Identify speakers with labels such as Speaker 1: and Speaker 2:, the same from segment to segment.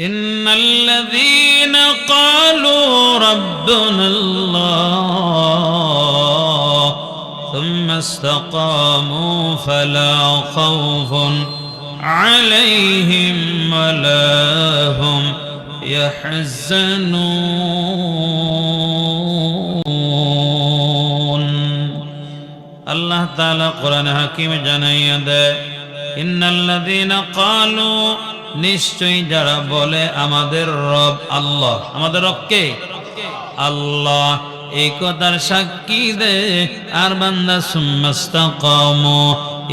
Speaker 1: ইন্নাল্লাযীনা ক্বালু রাব্বুনাল্লাহ সুম্মা ইসতাকামু ফালা খাউফুন আলাইহিম ওয়ালা হুম ইয়াহজানুন। আল্লাহ তাআলা কোরআন হাকিমে জানাইয়া দেয়, ইন্নাল্লাযীনা ক্বালু, নিশ্চয়ই যারা বলে আমাদের রব আল্লাহ। আমাদের রব কে? আল্লাহ। এই কথার সাক্ষী দে আর বান্দা সুম্মা ইসতাকামু,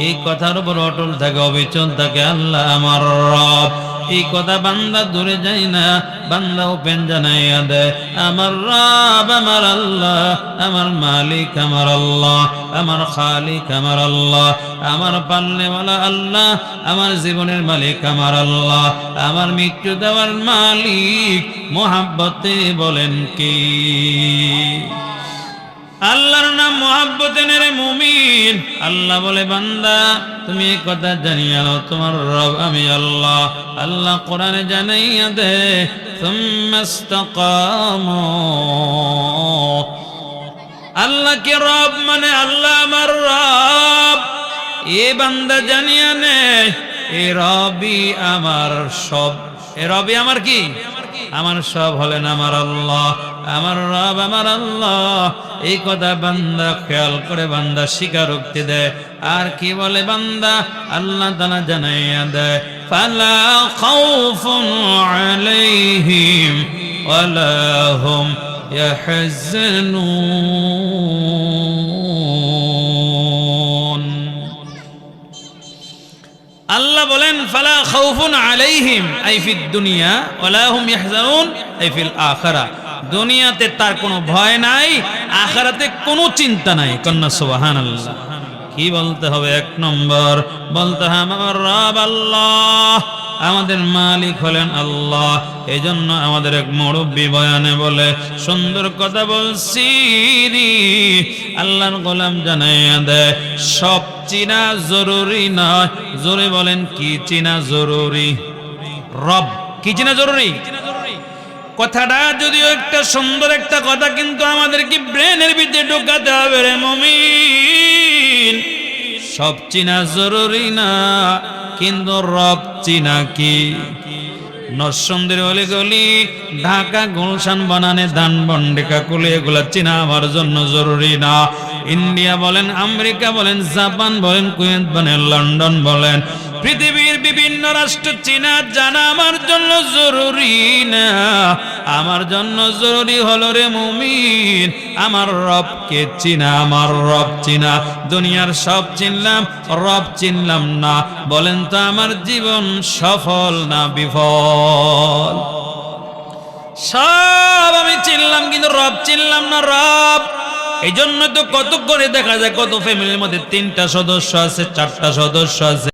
Speaker 1: এই কথার উপর অটল থাকে, অবিচল থাকে, আল্লাহ আমার রব। এই কথা বান্দা দূরে যায় না, বান্দা ওপেন জানাইয়া দেয়, আমার রব আমার আল্লাহ, আমার মালিক আমার আল্লাহ, আমার খালিক আমার আল্লাহ, আমার পালনেওয়ালা আল্লাহ, আমার জীবনের মালিক আমার আল্লাহ, আমার মৃত্যু দেওয়ার মালিক। মোহাব্বতে বলেন কি? আল্লাহর নাম মোহাব্বতে নেরে মুমিন। আল্লাহ বলে, বান্দা তুমি এই কথা জানিয়া নাও, তোমার রব আমি আল্লাহ। আল্লাহ কোরআনে জানাইয়া দে, সুম্মা ইসতাকামু, আল্লাহ কে রব মানে আল্লাহ আমার রব। এ বান্দা জানিয়া নে, এ রবই আমার সব। এ রবই আমার কি? আমার সব হলেন আমার আল্লাহ, আমার রব আমার আল্লাহ। এই কথা বান্দা খেয়াল করে বান্দা স্বীকারোক্তি দেয়। আর কি বলে বান্দা? আল্লাহ তাআলা জানাইয়া দেয়, ফালা খাউফুন আলাইহিম ওয়ালা হুম ইয়াহজানুন। আল্লাহ বলেন, ফালা খাউফুন আলাইহিম আই ফিদ দুনিয়া ওয়ালা হুম ইয়াহজানুন আই ফিল আখিরাহ। দুনিয়াতে তার কোনো ভয় নাই, আখিরাতে কোনো চিন্তা নাই। কন্যা সুবহানাল্লাহ। কি বলতে হবে? এক নম্বর বলতে হবে আমার রব আল্লাহ, আমাদের মালিক হলেন আল্লাহ। এজন্য আমাদের এক মুরব্বী বয়ানে বলে, সুন্দর কথা বলছি রে, আল্লাহর গোলাম জানাইয়া দেয়, সব চিনা জরুরি নয়। জোরে বলেন, কি চিনা জরুরি? রব। কি চিনা জরুরি? কথাটা যদিও একটা সুন্দর একটা কথা, কিন্তু আমাদেরকে ব্রেনের ভিতরে ঢোকাতে হবে রে মুমিন। সব চিনা জরুরি না, কিন্তু রব চিনা কি? নরসিংদীর অলিগলি, ঢাকা, গুলশান, বানানে, ধানমন্ডি, কাকুলি, এগুলা চিনা আমার জন্য জরুরি না। ইন্ডিয়া বলেন, আমেরিকা বলেন, জাপান বলেন, কুয়েত বলেন, লন্ডন বলেন, পৃথিবীর বিভিন্ন রাষ্ট্র চিনা জানা আমার জন্য জরুরি না। আমার জন্য জরুরি হলো রে মুমিন, আমার রবকে চিনা। আমার রব চিনা। দুনিয়ার সব চিনলাম, রব চিনলাম না, বলেন তো আমার জীবন সফল না বিফল? সব আমি চিনলাম, কিন্তু রব চিনলাম না। রব এই জন্য তো কত করে দেখা যায়, কত ফ্যামিলির মধ্যে 3টা সদস্য আছে, 4টা সদস্য আছে,